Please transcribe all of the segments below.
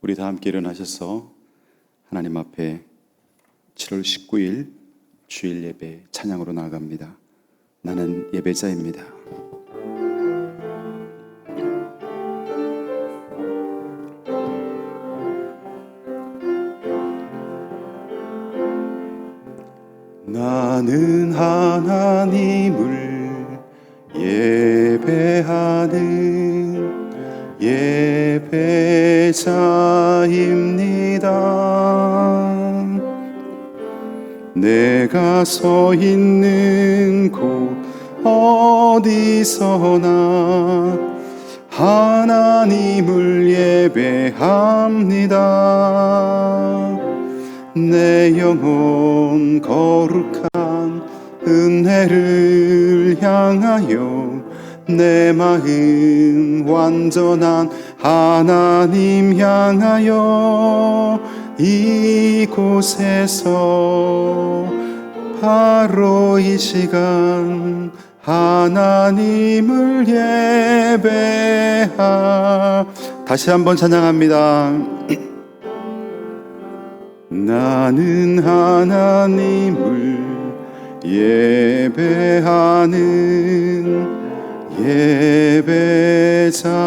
우리 다 함께 일어나셔서 하나님 앞에 7월 19일 주일 예배 찬양으로 나아갑니다. 나는 예배자입니다. 나는 하나님을 예배하는 예배자입니다. 내가 서 있는 곳 어디서나 하나님을 예배합니다. 내 영혼 거룩한 은혜를 향하여 내 마음 완전한 하나님 향하여 이곳에서 바로 이 시간 하나님을 예배하. 다시 한번 찬양합니다. 나는 하나님을 예배하는 예배자입니다.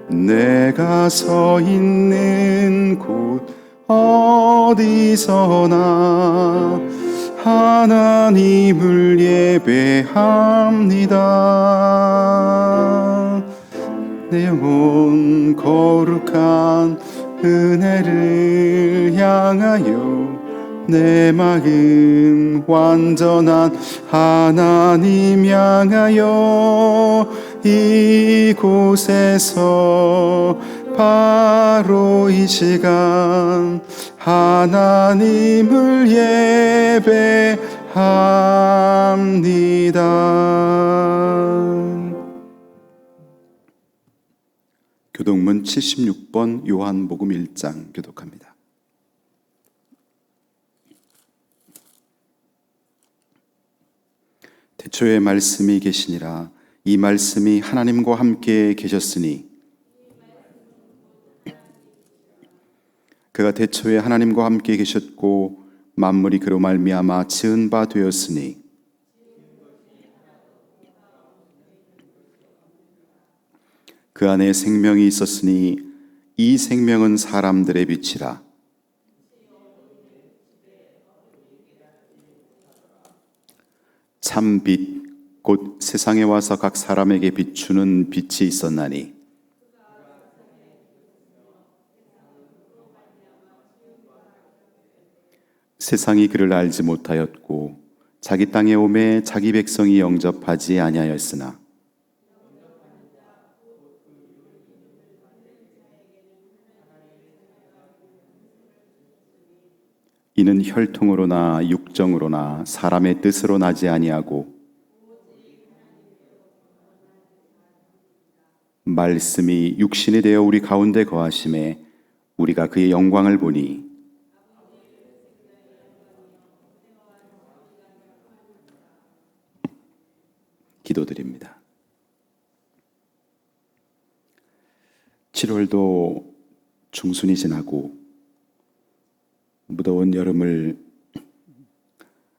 내가 서 있는 곳 어디서나 하나님을 예배합니다. 내 영혼 거룩한 은혜를 향하여 내 마음 완전한 하나님 향하여 이곳에서 바로 이 시간 하나님을 예배합니다. 교독문 76번 요한복음 1장 교독합니다. 태초에 말씀이 계시니라. 이 말씀이 하나님과 함께 계셨으니 그가 태초에 하나님과 함께 계셨고 만물이 그로 말미암아 지은 바 되었으니 그 안에 생명이 있었으니 이 생명은 사람들의 빛이라. 참 빛 곧 세상에 와서 각 사람에게 비추는 빛이 있었나니 세상이 그를 알지 못하였고 자기 땅에 오매 자기 백성이 영접하지 아니하였으나 이는 혈통으로나 육정으로나 사람의 뜻으로 나지 아니하고 말씀이 육신이 되어 우리 가운데 거하심에 우리가 그의 영광을 보니 기도드립니다. 7월도 중순이 지나고 무더운 여름을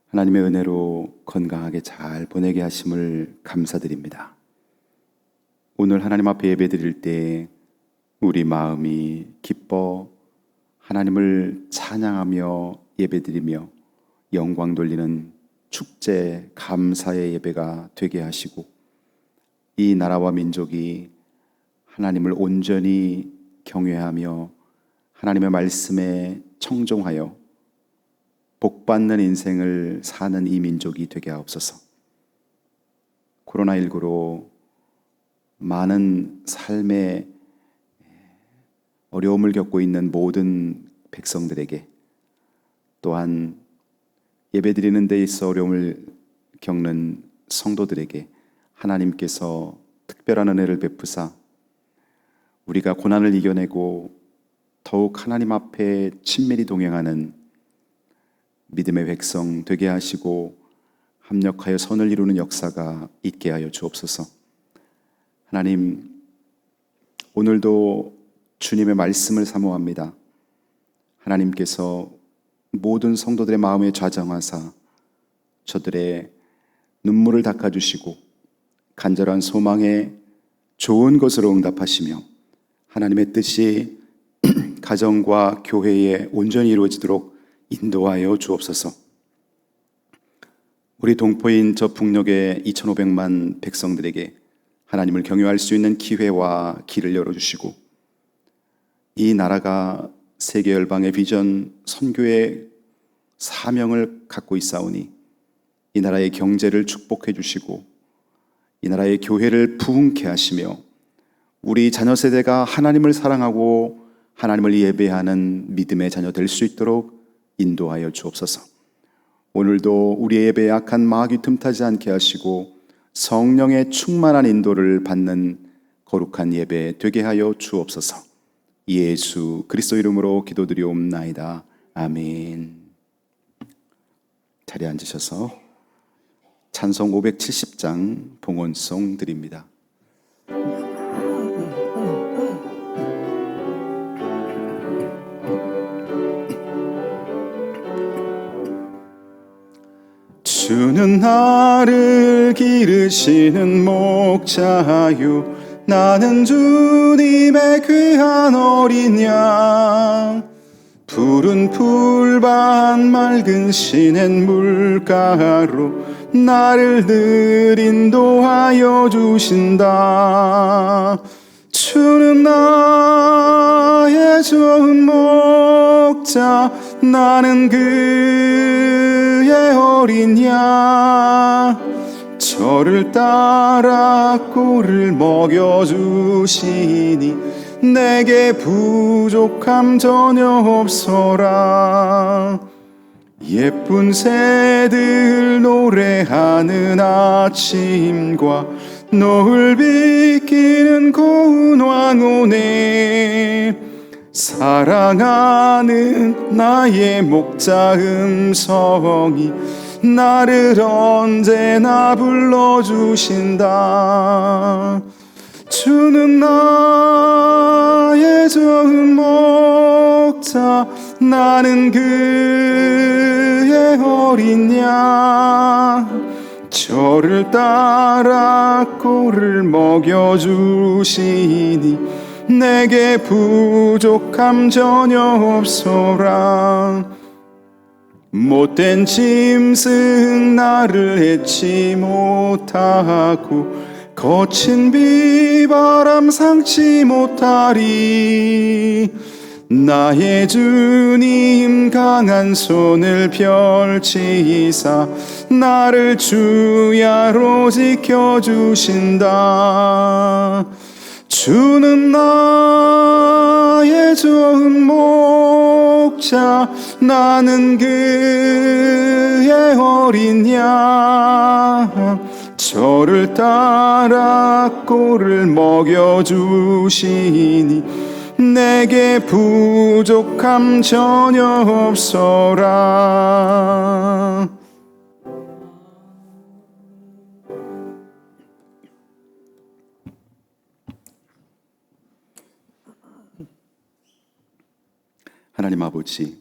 하나님의 은혜로 건강하게 잘 보내게 하심을 감사드립니다. 오늘 하나님 앞에 예배드릴 때 우리 마음이 기뻐 하나님을 찬양하며 예배드리며 영광 돌리는 축제 감사의 예배가 되게 하시고 이 나라와 민족이 하나님을 온전히 경외하며 하나님의 말씀에 청종하여 복받는 인생을 사는 이 민족이 되게 하옵소서. 코로나19로 많은 삶의 어려움을 겪고 있는 모든 백성들에게 또한 예배드리는 데 있어 어려움을 겪는 성도들에게 하나님께서 특별한 은혜를 베푸사 우리가 고난을 이겨내고 더욱 하나님 앞에 친밀히 동행하는 믿음의 백성 되게 하시고 합력하여 선을 이루는 역사가 있게 하여 주옵소서. 하나님, 오늘도 주님의 말씀을 사모합니다. 하나님께서 모든 성도들의 마음에 좌정하사 저들의 눈물을 닦아주시고 간절한 소망에 좋은 것으로 응답하시며 하나님의 뜻이 가정과 교회에 온전히 이루어지도록 인도하여 주옵소서. 우리 동포인 저 북녘의 2,500만 백성들에게 하나님을 경유할 수 있는 기회와 길을 열어주시고 이 나라가 세계 열방의 비전 선교의 사명을 갖고 있사오니 이 나라의 경제를 축복해 주시고 이 나라의 교회를 부흥케 하시며 우리 자녀 세대가 하나님을 사랑하고 하나님을 예배하는 믿음의 자녀 될 수 있도록 인도하여 주옵소서. 오늘도 우리의 예배에 악한 마귀 틈타지 않게 하시고 성령의 충만한 인도를 받는 거룩한 예배 되게 하여 주옵소서. 예수 그리스도 이름으로 기도드리옵나이다. 아멘. 자리에 앉으셔서 찬송 570장 봉헌송 드립니다. 주는 나를 기르시는 목자요 나는 주님의 귀한 어린 양 푸른 풀밭 맑은 시냇 물가로 나를 늘 인도하여 주신다. 주는 나의 좋은 목자 나는 그의 어린 양 저를 따라 꼴을 먹여주시니 내게 부족함 전혀 없어라. 예쁜 새들 노래하는 아침과 노을 비키는 고운 황혼에 사랑하는 나의 목자 음성이 나를 언제나 불러주신다. 주는 나의 좋은 목자 나는 그의 어린 양 저를 따라 꼴을 먹여주시니 내게 부족함 전혀 없어라. 못된 짐승 나를 해치 못하고 거친 비바람 상치 못하리. 나의 주님 강한 손을 펼치사 나를 주야로 지켜주신다. 주는 나의 좋은 목자 나는 그의 어린 양 저를 따라 꼴을 먹여주시니 내게 부족함 전혀 없어라. 하나님 아버지,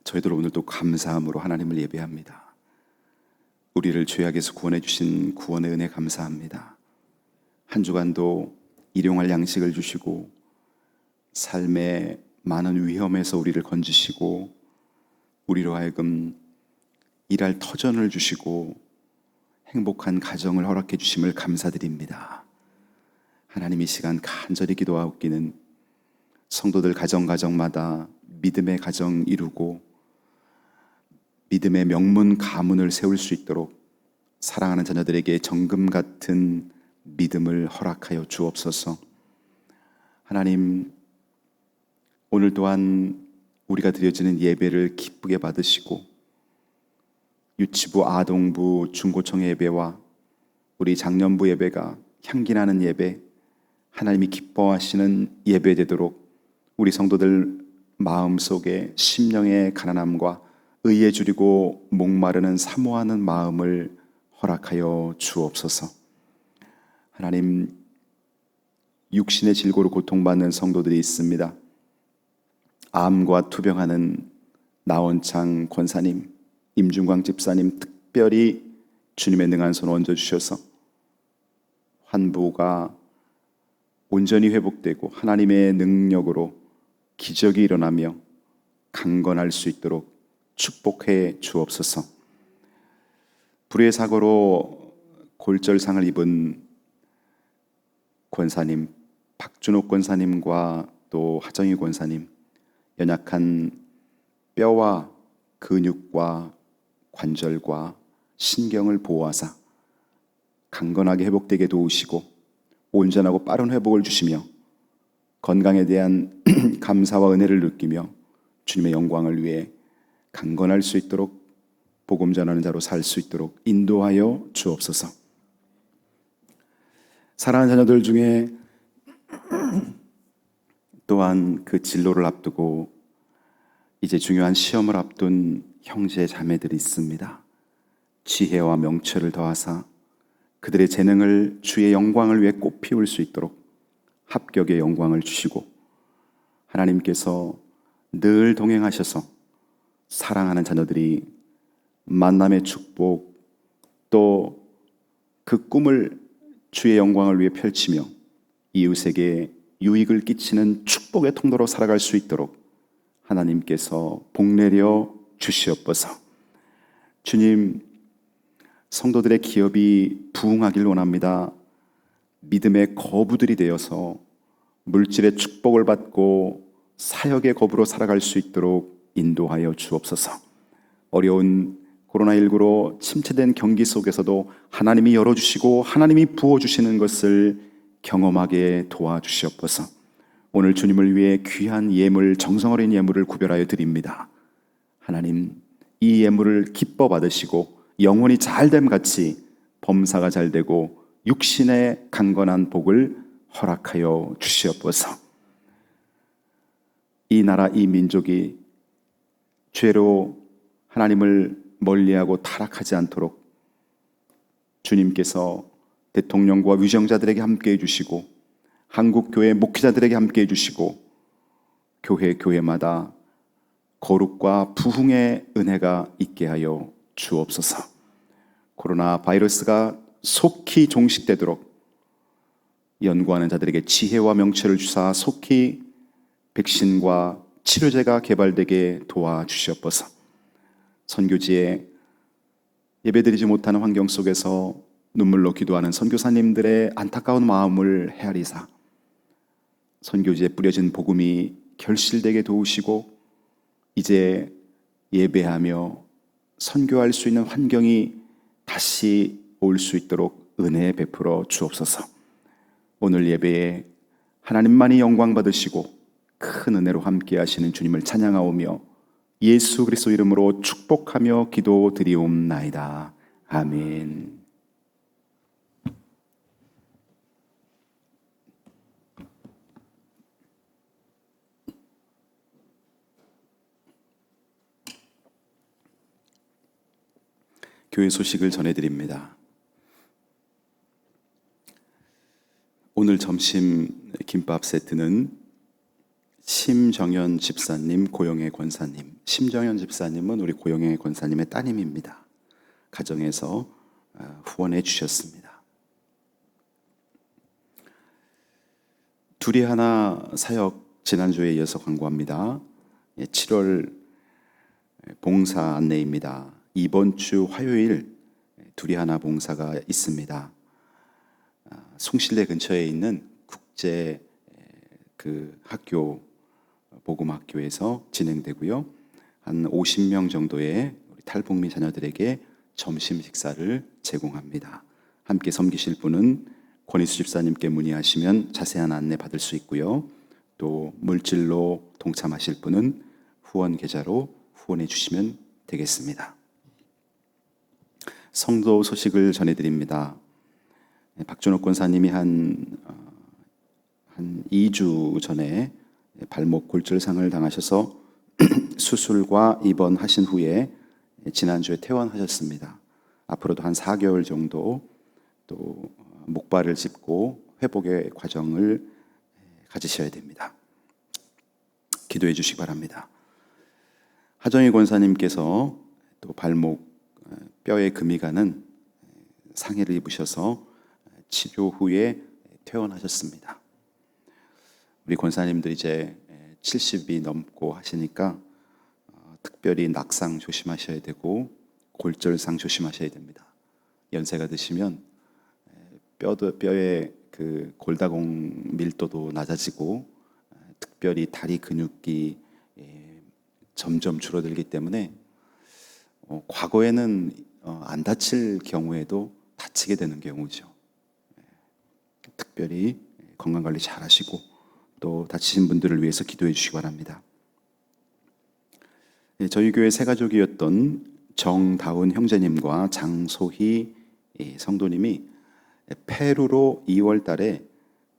저희들 오늘도 감사함으로 하나님을 예배합니다. 우리를 죄악에서 구원해 주신 구원의 은혜 감사합니다. 한 주간도 일용할 양식을 주시고 삶의 많은 위험에서 우리를 건지시고 우리로 하여금 일할 터전을 주시고 행복한 가정을 허락해 주심을 감사드립니다. 하나님, 이 시간 간절히 기도하옵기는 성도들 가정마다 믿음의 가정 이루고 믿음의 명문 가문을 세울 수 있도록 사랑하는 자녀들에게 정금 같은 믿음을 허락하여 주옵소서. 하나님, 오늘 또한 우리가 드려지는 예배를 기쁘게 받으시고 유치부, 아동부, 중고청 예배와 우리 장년부 예배가 향기나는 예배, 하나님이 기뻐하시는 예배 되도록 우리 성도들 마음속에 심령의 가난함과 의에 줄이고 목마르는 사모하는 마음을 허락하여 주옵소서. 하나님, 육신의 질고로 고통받는 성도들이 있습니다. 암과 투병하는 나원창 권사님, 임중광 집사님 특별히 주님의 능한 손 얹어주셔서 환부가 온전히 회복되고 하나님의 능력으로 기적이 일어나며 강건할 수 있도록 축복해 주옵소서. 불의 사고로 골절상을 입은 권사님, 박준옥 권사님과 또 하정희 권사님, 연약한 뼈와 근육과 관절과 신경을 보호하사 강건하게 회복되게 도우시고 온전하고 빠른 회복을 주시며 건강에 대한 감사와 은혜를 느끼며 주님의 영광을 위해 강건할 수 있도록 복음 전하는 자로 살 수 있도록 인도하여 주옵소서. 사랑하는 자녀들 중에 또한 그 진로를 앞두고 이제 중요한 시험을 앞둔 형제 자매들이 있습니다. 지혜와 명철을 더하사 그들의 재능을 주의 영광을 위해 꽃피울 수 있도록 합격의 영광을 주시고 하나님께서 늘 동행하셔서 사랑하는 자녀들이 만남의 축복 또 그 꿈을 주의 영광을 위해 펼치며 이웃에게 유익을 끼치는 축복의 통로로 살아갈 수 있도록 하나님께서 복내려 주시옵소서. 주님, 성도들의 기업이 부흥하길 원합니다. 믿음의 거부들이 되어서 물질의 축복을 받고 사역의 거부로 살아갈 수 있도록 인도하여 주옵소서. 어려운 코로나19로 침체된 경기 속에서도 하나님이 열어주시고 하나님이 부어주시는 것을 경험하게 도와주시옵소서. 오늘 주님을 위해 귀한 예물, 정성 어린 예물을 구별하여 드립니다. 하나님, 이 예물을 기뻐 받으시고 영혼이 잘됨 같이 범사가 잘되고 육신의 강건한 복을 허락하여 주시옵소서. 이 나라, 이 민족이 죄로 하나님을 멀리하고 타락하지 않도록 주님께서 대통령과 위정자들에게 함께해 주시고 한국교회 목회자들에게 함께해 주시고 교회마다 거룩과 부흥의 은혜가 있게 하여 주옵소서. 코로나 바이러스가 속히 종식되도록 연구하는 자들에게 지혜와 명철을 주사 속히 백신과 치료제가 개발되게 도와주시옵소서. 선교지에 예배드리지 못하는 환경 속에서 눈물로 기도하는 선교사님들의 안타까운 마음을 헤아리사 선교지에 뿌려진 복음이 결실되게 도우시고 이제 예배하며 선교할 수 있는 환경이 다시 올 수 있도록 은혜 베풀어 주옵소서. 오늘 예배에 하나님만이 영광 받으시고 큰 은혜로 함께 하시는 주님을 찬양하오며 예수 그리스도 이름으로 축복하며 기도드리옵나이다. 아멘. 교회 소식을 전해드립니다. 오늘 점심 김밥 세트는 심정현 집사님, 고영애 권사님. 심정현 집사님은 우리 고영애 권사님의 따님입니다. 가정에서 후원해 주셨습니다. 둘이 하나 사역 지난주에 이어서 광고합니다. 7월 봉사 안내입니다. 이번 주 화요일 둘이 하나 봉사가 있습니다. 숭실대 근처에 있는 국제 학교 복음학교에서 진행되고요. 한 50명 정도의 탈북민 자녀들에게 점심 식사를 제공합니다. 함께 섬기실 분은 권희수 집사님께 문의하시면 자세한 안내 받을 수 있고요. 또 물질로 동참하실 분은 후원 계좌로 후원해 주시면 되겠습니다. 성도 소식을 전해드립니다. 박준옥 권사님이 한 2주 전에 발목 골절상을 당하셔서 수술과 입원하신 후에 지난주에 퇴원하셨습니다. 앞으로도 한 4개월 정도 또 목발을 짚고 회복의 과정을 가지셔야 됩니다. 기도해 주시기 바랍니다. 하정희 권사님께서 또 발목 뼈에 금이 가는 상해를 입으셔서 치료 후에 퇴원하셨습니다. 우리 권사님들 이제 70이 넘고 하시니까 특별히 낙상 조심하셔야 되고 골절상 조심하셔야 됩니다. 연세가 드시면 뼈의 그 골다공 밀도도 낮아지고 특별히 다리 근육이 점점 줄어들기 때문에 과거에는 안 다칠 경우에도 다치게 되는 경우죠. 특별히 건강관리 잘 하시고 또 다치신 분들을 위해서 기도해 주시기 바랍니다. 저희 교회 새가족이었던 정다운 형제님과 장소희 성도님이 페루로 2월 달에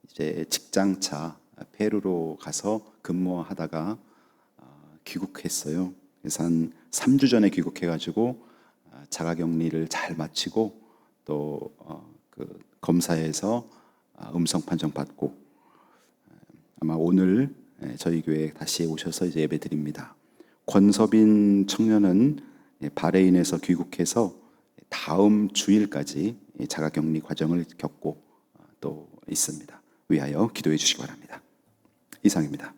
이제 직장차 페루로 가서 근무하다가 귀국했어요. 그래서 한 3주 전에 귀국해가지고 자가격리를 잘 마치고 또 그 검사에서 음성 판정 받고 아마 오늘 저희 교회에 다시 오셔서 이제 예배 드립니다. 권서빈 청년은 바레인에서 귀국해서 다음 주일까지 자가격리 과정을 겪고 또 있습니다. 위하여 기도해 주시기 바랍니다. 이상입니다.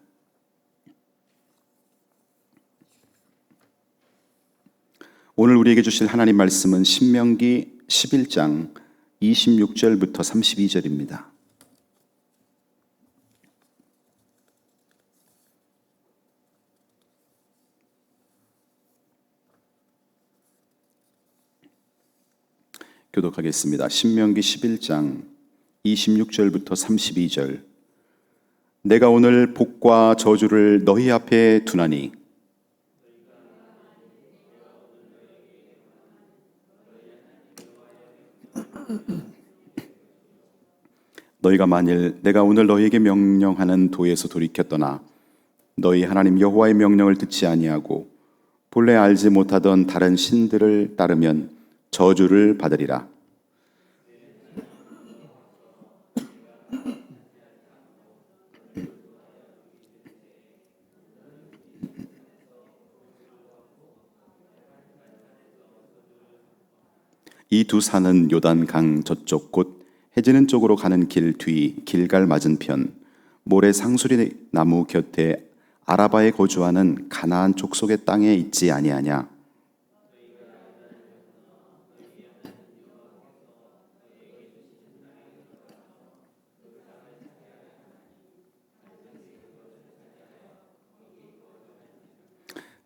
오늘 우리에게 주실 하나님 말씀은 신명기 11장 26절부터 32절입니다. 교독하겠습니다. 신명기 11장 26절부터 32절. 내가 오늘 복과 저주를 너희 앞에 두나니 너희가 만일 내가 오늘 너희에게 명령하는 도에서 돌이켜 떠나 너희 하나님 여호와의 명령을 듣지 아니하고 본래 알지 못하던 다른 신들을 따르면 저주를 받으리라. 이 두 산은 요단 강 저쪽 곧 해지는 쪽으로 가는 길 뒤 길갈 맞은편 모래 상수리 나무 곁에 아라바에 거주하는 가나안 족속의 땅에 있지 아니하냐.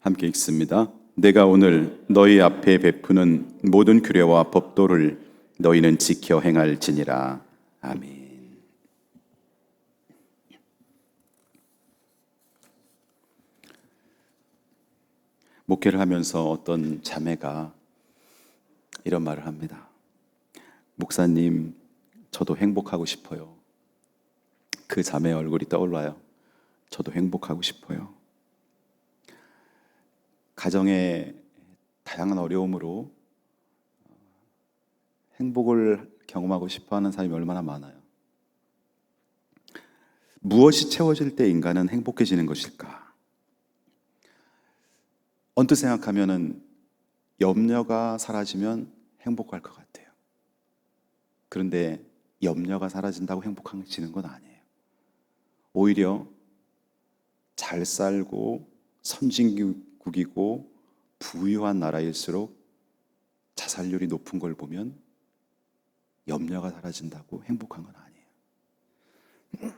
함께 읽습니다. 내가 오늘 너희 앞에 베푸는 모든 규례와 법도를 너희는 지켜 행할지니라. 아멘. 목회를 하면서 어떤 자매가 이런 말을 합니다. 목사님, 저도 행복하고 싶어요. 그 자매의 얼굴이 떠올라요. 저도 행복하고 싶어요. 가정의 다양한 어려움으로 행복을 경험하고 싶어하는 사람이 얼마나 많아요. 무엇이 채워질 때 인간은 행복해지는 것일까? 언뜻 생각하면은 염려가 사라지면 행복할 것 같아요. 그런데 염려가 사라진다고 행복해지는 건 아니에요. 오히려 잘 살고 선진국이고 부유한 나라일수록 자살률이 높은 걸 보면 염려가 사라진다고 행복한 건 아니에요.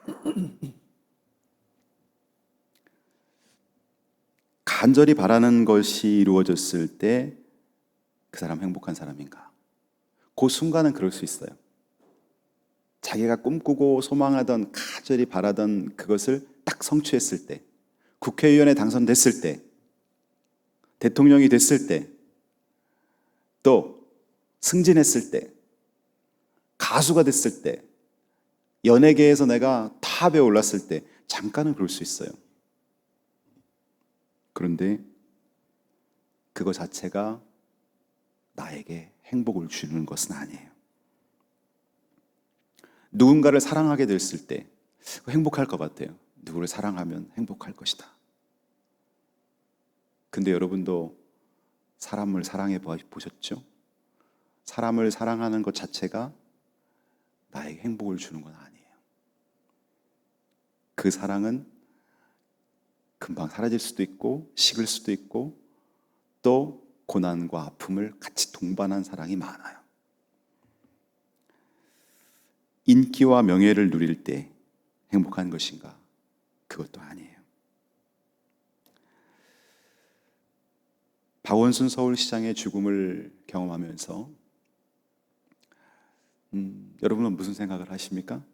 간절히 바라는 것이 이루어졌을 때 그 사람 행복한 사람인가? 그 순간은 그럴 수 있어요. 자기가 꿈꾸고 소망하던 간절히 바라던 그것을 딱 성취했을 때, 국회의원에 당선됐을 때, 대통령이 됐을 때, 또 승진했을 때, 가수가 됐을 때, 연예계에서 내가 탑에 올랐을 때 잠깐은 그럴 수 있어요. 그런데 그거 자체가 나에게 행복을 주는 것은 아니에요. 누군가를 사랑하게 됐을 때, 행복할 것 같아요. 누구를 사랑하면 행복할 것이다. 근데 여러분도 사람을 사랑해 보셨죠? 사람을 사랑하는 것 자체가 나에게 행복을 주는 건 아니에요. 그 사랑은 금방 사라질 수도 있고 식을 수도 있고 또 고난과 아픔을 같이 동반한 사랑이 많아요. 인기와 명예를 누릴 때 행복한 것인가? 그것도 아니에요. 박원순 서울시장의 죽음을 경험하면서 여러분은 무슨 생각을 하십니까?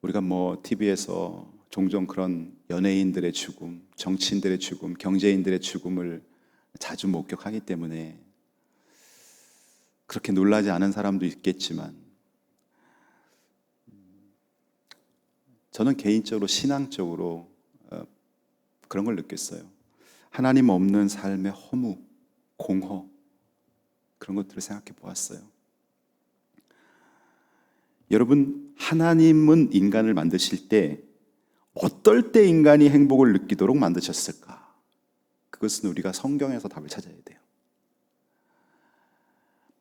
우리가 TV에서 종종 그런 연예인들의 죽음, 정치인들의 죽음, 경제인들의 죽음을 자주 목격하기 때문에 그렇게 놀라지 않은 사람도 있겠지만 저는 개인적으로 신앙적으로 그런 걸 느꼈어요. 하나님 없는 삶의 허무, 공허 그런 것들을 생각해 보았어요. 여러분, 하나님은 인간을 만드실 때 어떨 때 인간이 행복을 느끼도록 만드셨을까? 그것은 우리가 성경에서 답을 찾아야 돼요.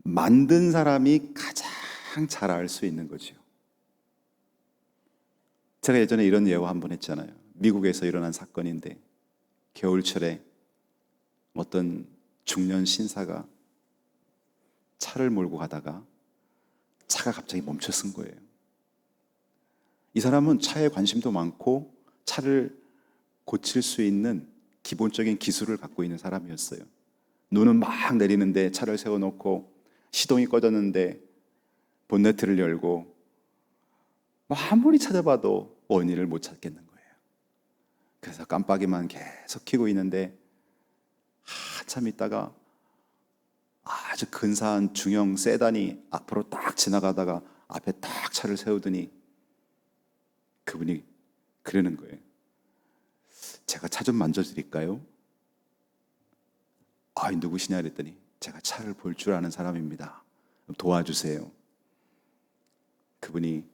만든 사람이 가장 잘 알 수 있는 거죠. 제가 예전에 이런 예화 한번 했잖아요. 미국에서 일어난 사건인데 겨울철에 어떤 중년 신사가 차를 몰고 가다가 차가 갑자기 멈춰 쓴 거예요. 이 사람은 차에 관심도 많고 차를 고칠 수 있는 기본적인 기술을 갖고 있는 사람이었어요. 눈은 막 내리는데 차를 세워놓고 시동이 꺼졌는데 본네트를 열고 아무리 찾아봐도 원인을 못 찾겠는 거예요. 그래서 깜빡이만 계속 켜고 있는데 한참 있다가 아주 근사한 중형 세단이 앞으로 딱 지나가다가 앞에 딱 차를 세우더니 그분이 그러는 거예요. 제가 차 좀 만져드릴까요? 누구시냐 그랬더니 제가 차를 볼 줄 아는 사람입니다. 도와주세요. 그분이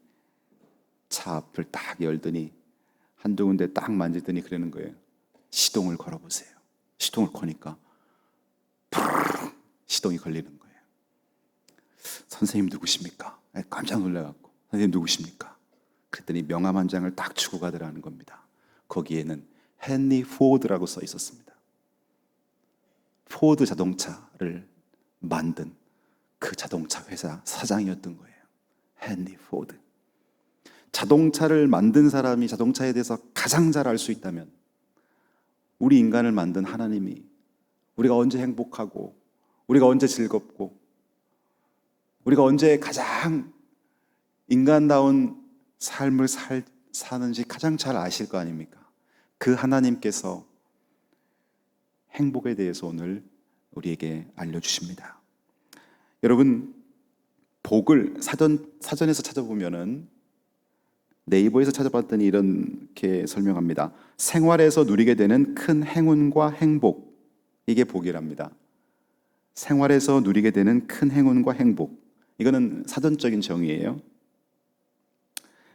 차 앞을 딱 열더니 한두 군데 딱 만지더니 그러는 거예요. 시동을 걸어보세요. 시동을 거니까 시동이 걸리는 거예요. 선생님 누구십니까? 깜짝 놀라갖고 선생님 누구십니까? 그랬더니 명함 한 장을 딱 주고 가더라는 겁니다. 거기에는 헨리 포드라고 써 있었습니다. 포드 자동차를 만든 그 자동차 회사 사장이었던 거예요. 헨리 포드. 자동차를 만든 사람이 자동차에 대해서 가장 잘 알 수 있다면 우리 인간을 만든 하나님이 우리가 언제 행복하고 우리가 언제 즐겁고 우리가 언제 가장 인간다운 삶을 사는지 가장 잘 아실 거 아닙니까? 그 하나님께서 행복에 대해서 오늘 우리에게 알려주십니다. 여러분, 복을 사전에서 찾아보면은 네이버에서 찾아봤더니 이렇게 설명합니다. 생활에서 누리게 되는 큰 행운과 행복, 이게 복이랍니다. 생활에서 누리게 되는 큰 행운과 행복, 이거는 사전적인 정의예요.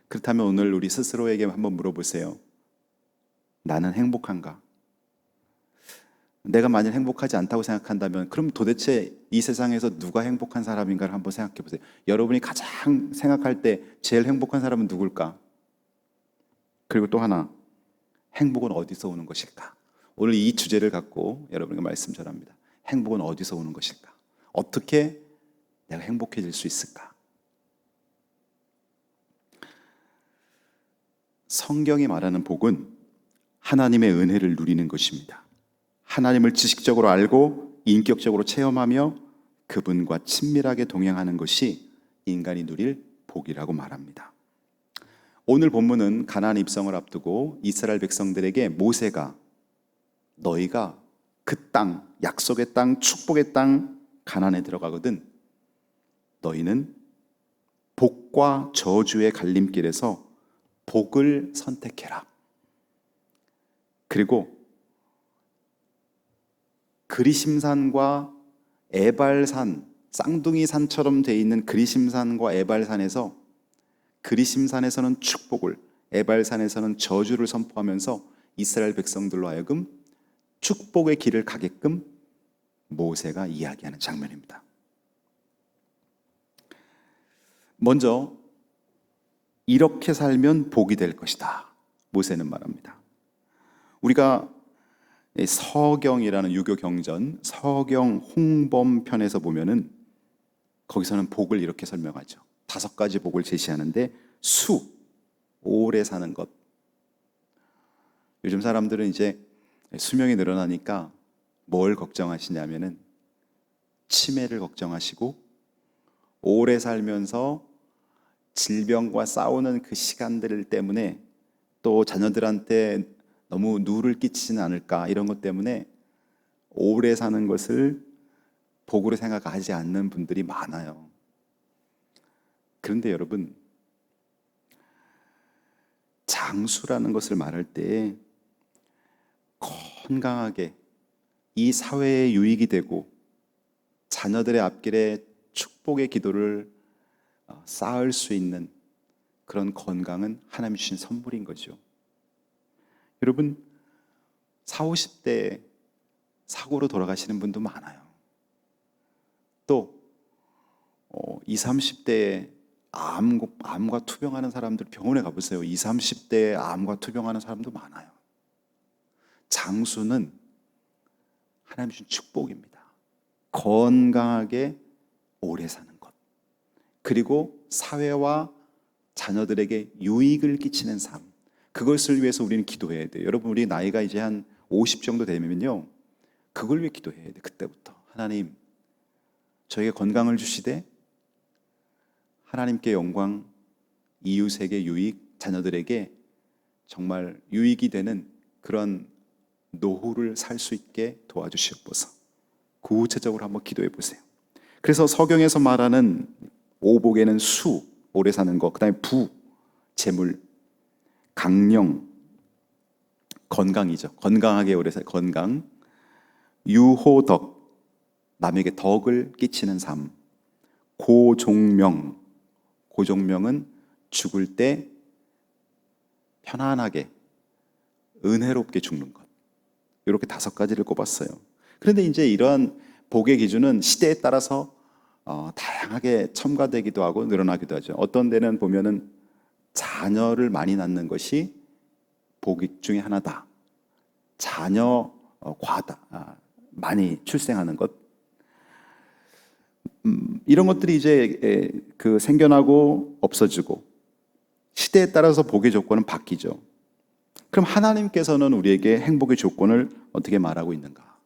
그렇다면 오늘 우리 스스로에게 한번 물어보세요. 나는 행복한가? 내가 만약 행복하지 않다고 생각한다면 그럼 도대체 이 세상에서 누가 행복한 사람인가를 한번 생각해 보세요. 여러분이 가장 생각할 때 제일 행복한 사람은 누굴까? 그리고 또 하나, 행복은 어디서 오는 것일까? 오늘 이 주제를 갖고 여러분에게 말씀 전합니다. 행복은 어디서 오는 것일까? 어떻게 내가 행복해질 수 있을까? 성경이 말하는 복은 하나님의 은혜를 누리는 것입니다. 하나님을 지식적으로 알고 인격적으로 체험하며 그분과 친밀하게 동행하는 것이 인간이 누릴 복이라고 말합니다. 오늘 본문은 가나안 입성을 앞두고 이스라엘 백성들에게 모세가 너희가 그 땅, 약속의 땅, 축복의 땅 가나안에 들어가거든 너희는 복과 저주의 갈림길에서 복을 선택해라. 그리고 그리심산과 에발산, 쌍둥이 산처럼 돼 있는 그리심산과 에발산에서 그리심산에서는 축복을, 에발산에서는 저주를 선포하면서 이스라엘 백성들로 하여금 축복의 길을 가게끔 모세가 이야기하는 장면입니다. 먼저 이렇게 살면 복이 될 것이다, 모세는 말합니다. 우리가 서경이라는 유교 경전 서경 홍범편에서 보면은 거기서는 복을 이렇게 설명하죠. 5가지 복을 제시하는데 오래 사는 것. 요즘 사람들은 이제 수명이 늘어나니까 뭘 걱정하시냐면은 치매를 걱정하시고, 오래 살면서 질병과 싸우는 그 시간들 때문에 또 자녀들한테 너무 누를 끼치지는 않을까, 이런 것 때문에 오래 사는 것을 복으로 생각하지 않는 분들이 많아요. 그런데 여러분, 장수라는 것을 말할 때 건강하게 이 사회에 유익이 되고 자녀들의 앞길에 축복의 기도를 쌓을 수 있는 그런 건강은 하나님이 주신 선물인 거죠. 여러분, 40, 50대에 사고로 돌아가시는 분도 많아요. 또 20, 30대에 암과 투병하는 사람들, 병원에 가보세요. 20, 30대에 암과 투병하는 사람도 많아요. 장수는 하나님 주신 축복입니다. 건강하게 오래 사는 것, 그리고 사회와 자녀들에게 유익을 끼치는 삶, 그것을 위해서 우리는 기도해야 돼요. 여러분, 우리 나이가 이제 한 50 정도 되면요, 그걸 위해 기도해야 돼요. 그때부터 하나님, 저에게 건강을 주시되 하나님께 영광, 이웃에게 유익, 자녀들에게 정말 유익이 되는 그런 노후를 살 수 있게 도와주시옵소서. 구체적으로 한번 기도해 보세요. 그래서 서경에서 말하는 오복에는 오래 사는 것, 그 다음에 재물, 강령, 건강이죠. 건강하게 오래 살 건강, 유호덕, 남에게 덕을 끼치는 삶, 고종명은 죽을 때 편안하게 은혜롭게 죽는 것. 이렇게 5가지를 꼽았어요. 그런데 이제 이러한 복의 기준은 시대에 따라서 다양하게 첨가되기도 하고 늘어나기도 하죠. 어떤 데는 보면은 자녀를 많이 낳는 것이 복 중에 하나다. 자녀 많이 출생하는 것. 이런 것들이 이제 생겨나고 없어지고 시대에 따라서 복의 조건은 바뀌죠. 그럼 하나님께서는 우리에게 행복의 조건을 어떻게 말하고 있는가?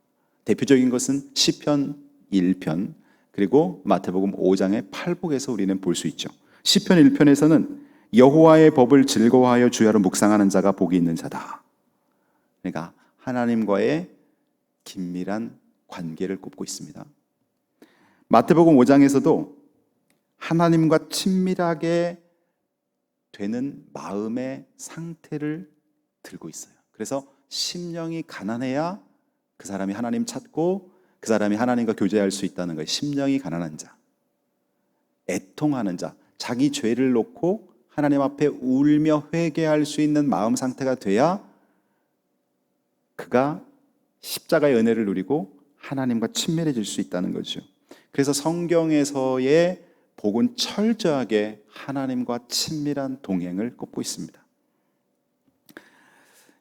대표적인 것은 시편 1편, 그리고 마태복음 5장의 8복에서 우리는 볼 수 있죠. 시편 1편에서는 여호와의 법을 즐거워하여 주야로 묵상하는 자가 복이 있는 자다. 그러니까 하나님과의 긴밀한 관계를 꼽고 있습니다. 마태복음 5장에서도 하나님과 친밀하게 되는 마음의 상태를 들고 있어요. 그래서 심령이 가난해야 그 사람이 하나님 찾고 그 사람이 하나님과 교제할 수 있다는 거예요. 심령이 가난한 자, 애통하는 자, 자기 죄를 놓고 하나님 앞에 울며 회개할 수 있는 마음 상태가 돼야 그가 십자가의 은혜를 누리고 하나님과 친밀해질 수 있다는 거죠. 그래서 성경에서의 복은 철저하게 하나님과 친밀한 동행을 꼽고 있습니다.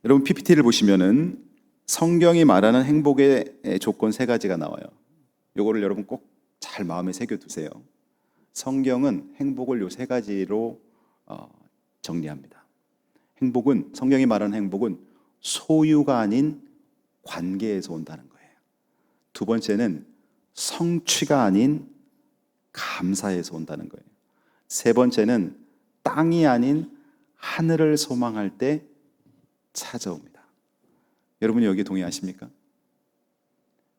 여러분, PPT를 보시면은 성경이 말하는 행복의 조건 3가지가 나와요. 요거를 여러분 꼭 잘 마음에 새겨두세요. 성경은 행복을 요 3가지로 정리합니다. 성경이 말하는 행복은 소유가 아닌 관계에서 온다는 거예요. 2번째는 성취가 아닌 감사에서 온다는 거예요. 3번째는 땅이 아닌 하늘을 소망할 때 찾아옵니다. 여러분이 여기에 동의하십니까?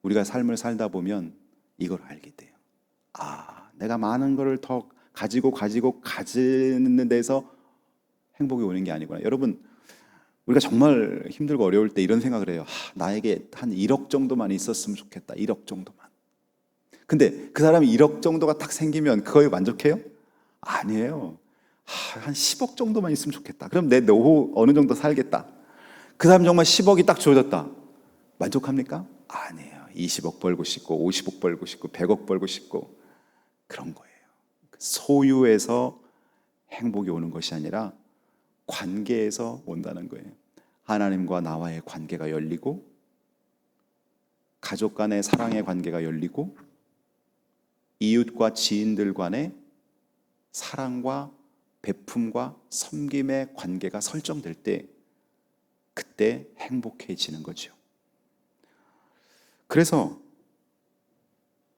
우리가 삶을 살다 보면 이걸 알게 돼요. 내가 많은 것을 더 가지고 가지는 데서 행복이 오는 게 아니구나. 여러분, 우리가 정말 힘들고 어려울 때 이런 생각을 해요. 나에게 한 1억 정도만 있었으면 좋겠다. 1억 정도만. 근데 그 사람이 1억 정도가 딱 생기면 그거에 만족해요? 아니에요. 한 10억 정도만 있으면 좋겠다. 그럼 내 노후 어느 정도 살겠다. 그 다음 정말 10억이 딱 주어졌다. 만족합니까? 아니에요. 20억 벌고 싶고 50억 벌고 싶고 100억 벌고 싶고 그런 거예요. 소유에서 행복이 오는 것이 아니라 관계에서 온다는 거예요. 하나님과 나와의 관계가 열리고 가족 간의 사랑의 관계가 열리고 이웃과 지인들 간의 사랑과 베품과 섬김의 관계가 설정될 때 그때 행복해지는 거죠. 그래서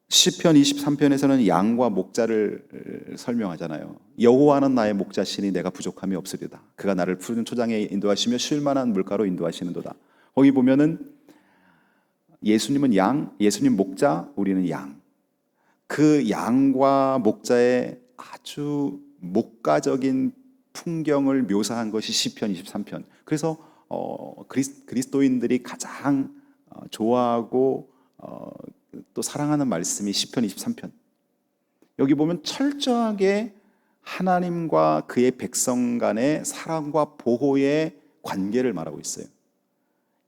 시편 23편에서는 양과 목자를 설명하잖아요. 여호와는 나의 목자시니 내가 부족함이 없으리다. 그가 나를 푸른 초장에 인도하시며 쉴 만한 물가로 인도하시는도다. 거기 보면은 예수님은 양, 예수님 목자, 우리는 양. 그 양과 목자의 아주 목가적인 풍경을 묘사한 것이 시편 23편. 그래서 그리스도인들이 가장 좋아하고 또 사랑하는 말씀이 시편 23편. 여기 보면 철저하게 하나님과 그의 백성 간의 사랑과 보호의 관계를 말하고 있어요.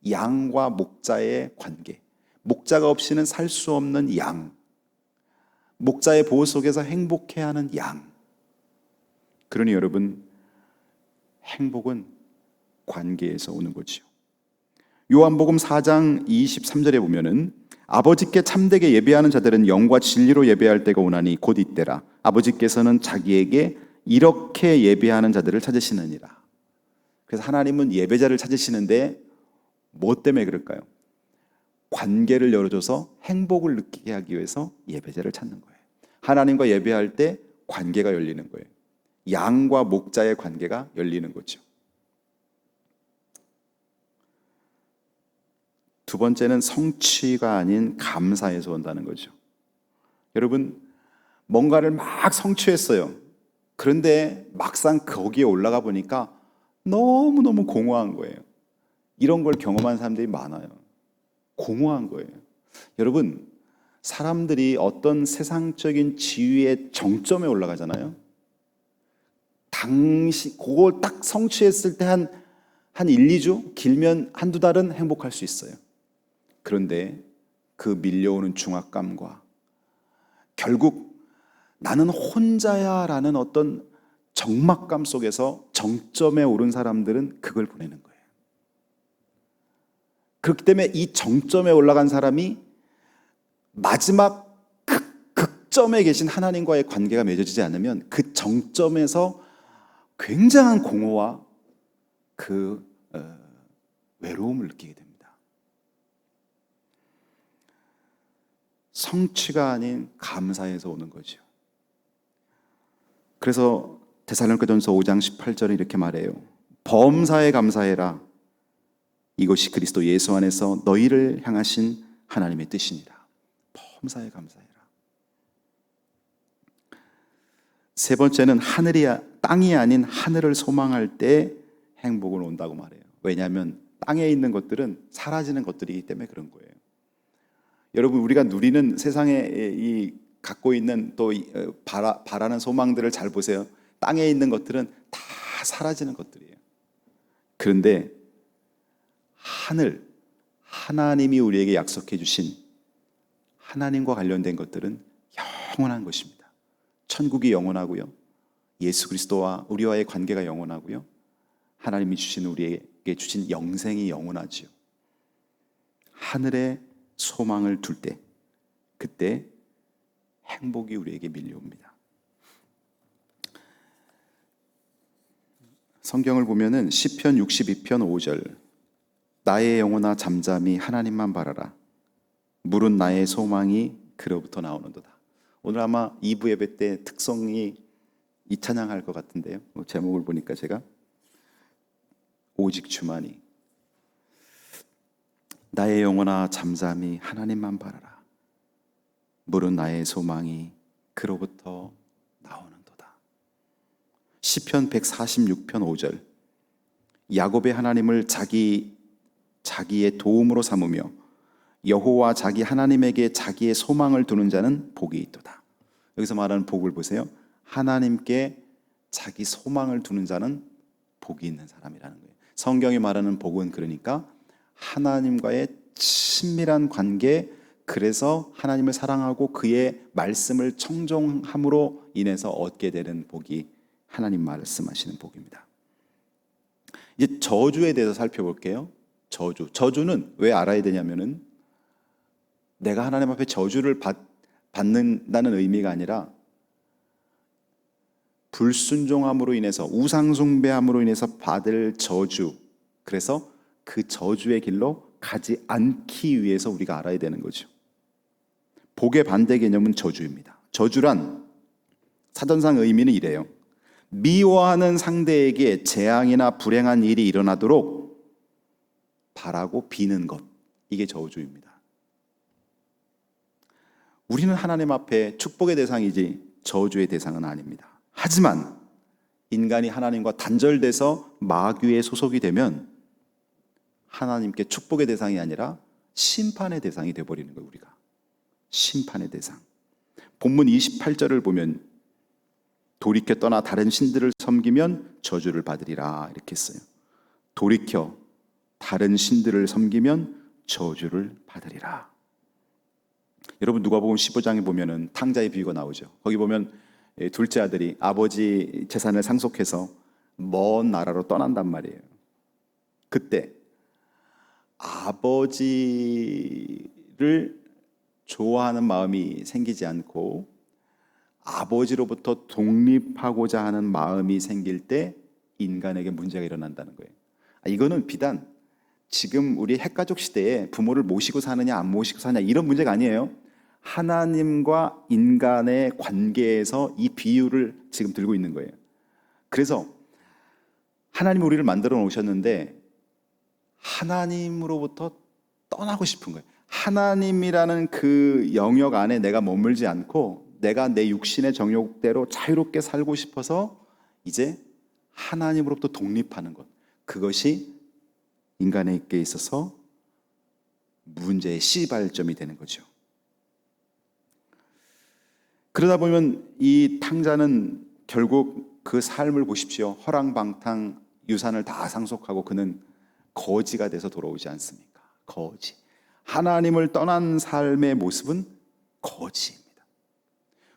양과 목자의 관계. 목자가 없이는 살 수 없는 양. 목자의 보호 속에서 행복해하는 양. 그러니 여러분, 행복은 관계에서 오는 거지요. 요한복음 4장 23절에 보면은 아버지께 참되게 예배하는 자들은 영과 진리로 예배할 때가 오나니 곧 이때라. 아버지께서는 자기에게 이렇게 예배하는 자들을 찾으시느니라. 그래서 하나님은 예배자를 찾으시는데 뭐 때문에 그럴까요? 관계를 열어줘서 행복을 느끼게 하기 위해서 예배자를 찾는 거예요. 하나님과 예배할 때 관계가 열리는 거예요. 양과 목자의 관계가 열리는 거죠. 두 번째는 성취가 아닌 감사에서 온다는 거죠. 여러분, 뭔가를 막 성취했어요. 그런데 막상 거기에 올라가 보니까 너무너무 공허한 거예요. 이런 걸 경험한 사람들이 많아요. 공허한 거예요. 여러분, 사람들이 어떤 세상적인 지위의 정점에 올라가잖아요. 그걸 딱 성취했을 때 한 1, 2주, 길면 한두 달은 행복할 수 있어요. 그런데 그 밀려오는 중압감과 결국 나는 혼자야 라는 어떤 적막감 속에서 정점에 오른 사람들은 그걸 보내는 거예요. 그렇기 때문에 이 정점에 올라간 사람이 마지막 극점에 계신 하나님과의 관계가 맺어지지 않으면 그 정점에서 굉장한 공허와 그 외로움을 느끼게 됩니다. 성취가 아닌 감사에서 오는 거죠. 그래서 데살로니가전서 5장 18절에 이렇게 말해요. 범사에 감사해라. 이것이 그리스도 예수 안에서 너희를 향하신 하나님의 뜻이니라. 범사에 감사해라. 세 번째는 땅이 아닌 하늘을 소망할 때 행복은 온다고 말해요. 왜냐하면 땅에 있는 것들은 사라지는 것들이기 때문에 그런 거예요. 여러분, 우리가 누리는 세상에 갖고 있는 또 바라는 소망들을 잘 보세요. 땅에 있는 것들은 다 사라지는 것들이에요. 그런데 하나님이 우리에게 약속해 주신 하나님과 관련된 것들은 영원한 것입니다. 천국이 영원하고요. 예수 그리스도와 우리와의 관계가 영원하고요. 하나님이 우리에게 주신 영생이 영원하지요. 하늘에 소망을 둘 때, 그때 행복이 우리에게 밀려옵니다. 성경을 보면은 시편 62편 5절, 나의 영혼아 잠잠히 하나님만 바라라. 물은 나의 소망이 그로부터 나오는도다. 오늘 아마 2부 예배 때 특성이 이 찬양할 것 같은데요. 제목을 보니까 제가 오직 주만이. 나의 영혼아 잠잠히 하나님만 바라라. 물은 나의 소망이 그로부터 나오는도다. 시편 146편 5절, 야곱의 하나님을 자기의 도움으로 삼으며 여호와 자기 하나님에게 자기의 소망을 두는 자는 복이 있도다. 여기서 말하는 복을 보세요. 하나님께 자기 소망을 두는 자는 복이 있는 사람이라는 거예요. 성경이 말하는 복은 그러니까 하나님과의 친밀한 관계, 그래서 하나님을 사랑하고 그의 말씀을 청종함으로 인해서 얻게 되는 복이 하나님 말씀하시는 복입니다. 이제 저주에 대해서 살펴볼게요. 저주는 왜 알아야 되냐면은 내가 하나님 앞에 저주를 받는다는 의미가 아니라 불순종함으로 인해서, 우상숭배함으로 인해서 받을 저주, 그래서 그 저주의 길로 가지 않기 위해서 우리가 알아야 되는 거죠. 복의 반대 개념은 저주입니다. 저주란 사전상 의미는 이래요. 미워하는 상대에게 재앙이나 불행한 일이 일어나도록 바라고 비는 것, 이게 저주입니다. 우리는 하나님 앞에 축복의 대상이지 저주의 대상은 아닙니다. 하지만 인간이 하나님과 단절돼서 마귀의 소속이 되면 하나님께 축복의 대상이 아니라 심판의 대상이 되어버리는 거예요. 우리가 심판의 대상. 본문 28절을 보면 돌이켜 떠나 다른 신들을 섬기면 저주를 받으리라 이렇게 했어요. 돌이켜 다른 신들을 섬기면 저주를 받으리라. 여러분 누가복음 15장에 보면은 탕자의 비유가 나오죠. 거기 보면 둘째 아들이 아버지 재산을 상속해서 먼 나라로 떠난단 말이에요. 그때 아버지를 좋아하는 마음이 생기지 않고 아버지로부터 독립하고자 하는 마음이 생길 때 인간에게 문제가 일어난다는 거예요. 이거는 비단 지금 우리 핵가족 시대에 부모를 모시고 사느냐 안 모시고 사느냐 이런 문제가 아니에요. 하나님과 인간의 관계에서 이 비유를 지금 들고 있는 거예요. 그래서 하나님 우리를 만들어 놓으셨는데 하나님으로부터 떠나고 싶은 거예요. 하나님이라는 그 영역 안에 내가 머물지 않고 내가 내 육신의 정욕대로 자유롭게 살고 싶어서 이제 하나님으로부터 독립하는 것, 그것이 인간에게 있어서 문제의 시발점이 되는 거죠. 그러다 보면 이 탕자는 결국 그 삶을 보십시오. 허랑방탕 유산을 다 상속하고 그는 거지가 돼서 돌아오지 않습니까? 거지. 하나님을 떠난 삶의 모습은 거지입니다.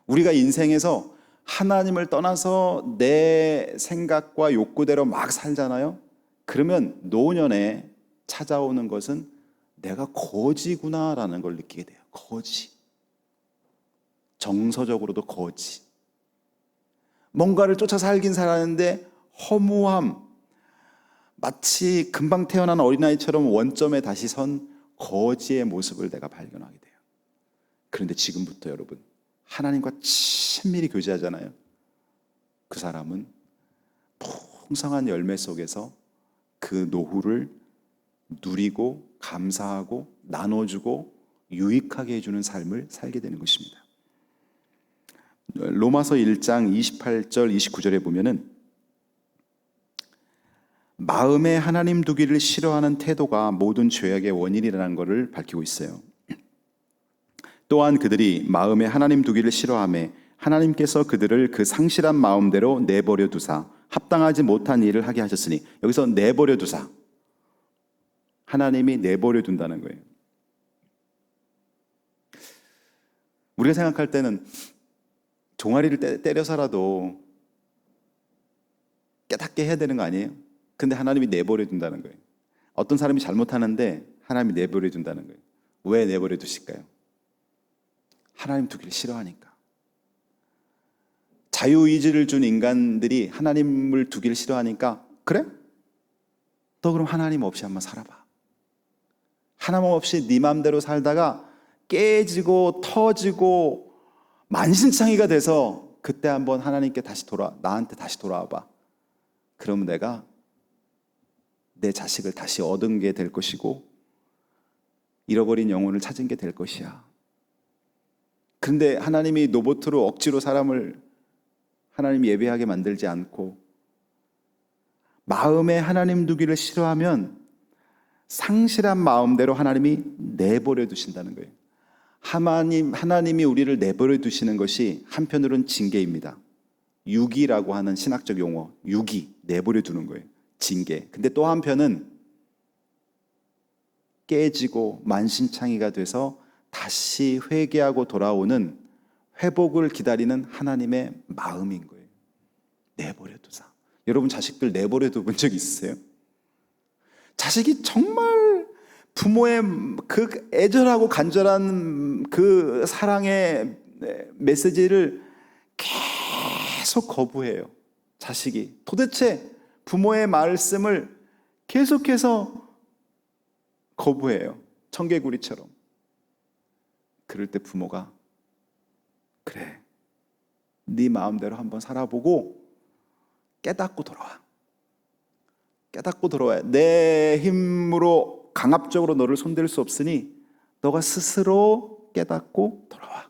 우리가 인생에서 하나님을 떠나서 내 생각과 욕구대로 막 살잖아요. 그러면 노년에 찾아오는 것은 내가 거지구나라는 걸 느끼게 돼요. 거지. 정서적으로도 거지. 뭔가를 쫓아 살긴 살았는데 허무함, 마치 금방 태어난 어린아이처럼 원점에 다시 선 거지의 모습을 내가 발견하게 돼요. 그런데 지금부터 여러분 하나님과 친밀히 교제하잖아요. 그 사람은 풍성한 열매 속에서 그 노후를 누리고 감사하고 나눠주고 유익하게 해주는 삶을 살게 되는 것입니다. 로마서 1장 28절 29절에 보면은 마음에 하나님 두기를 싫어하는 태도가 모든 죄악의 원인이라는 것을 밝히고 있어요. 또한 그들이 마음에 하나님 두기를 싫어하며 하나님께서 그들을 그 상실한 마음대로 내버려 두사 합당하지 못한 일을 하게 하셨으니, 여기서 내버려 두사, 하나님이 내버려 둔다는 거예요. 우리가 생각할 때는 종아리를 때려서라도 깨닫게 해야 되는 거 아니에요? 근데 하나님이 내버려 둔다는 거예요. 어떤 사람이 잘못하는데 하나님이 내버려 둔다는 거예요. 왜 내버려 두실까요? 하나님 두기를 싫어하니까. 자유의지를 준 인간들이 하나님을 두기를 싫어하니까, 그래? 너 그럼 하나님 없이 한번 살아봐. 하나님 없이 네 맘대로 살다가 깨지고 터지고 만신창이가 돼서 그때 한번 하나님께 나한테 다시 돌아와봐. 그러면 내가 내 자식을 다시 얻은 게 될 것이고 잃어버린 영혼을 찾은 게 될 것이야. 근데 하나님이 로봇으로 억지로 사람을 하나님 예배하게 만들지 않고 마음에 하나님 두기를 싫어하면 상실한 마음대로 하나님이 내버려 두신다는 거예요. 하나님이 우리를 내버려 두시는 것이 한편으로는 징계입니다. 유기라고 하는 신학적 용어, 유기, 내버려 두는 거예요. 징계. 근데 또 한편은 깨지고 만신창이가 돼서 다시 회개하고 돌아오는 회복을 기다리는 하나님의 마음인 거예요. 내버려 두자. 여러분 자식들 내버려 둔 적 있으세요? 자식이 정말 부모의 그 애절하고 간절한 그 사랑의 메시지를 계속 거부해요. 자식이 도대체 부모의 말씀을 계속해서 거부해요. 청개구리처럼. 그럴 때 부모가 그래, 네 마음대로 한번 살아보고 깨닫고 돌아와. 깨닫고 돌아와야 내 힘으로 강압적으로 너를 손댈 수 없으니 너가 스스로 깨닫고 돌아와.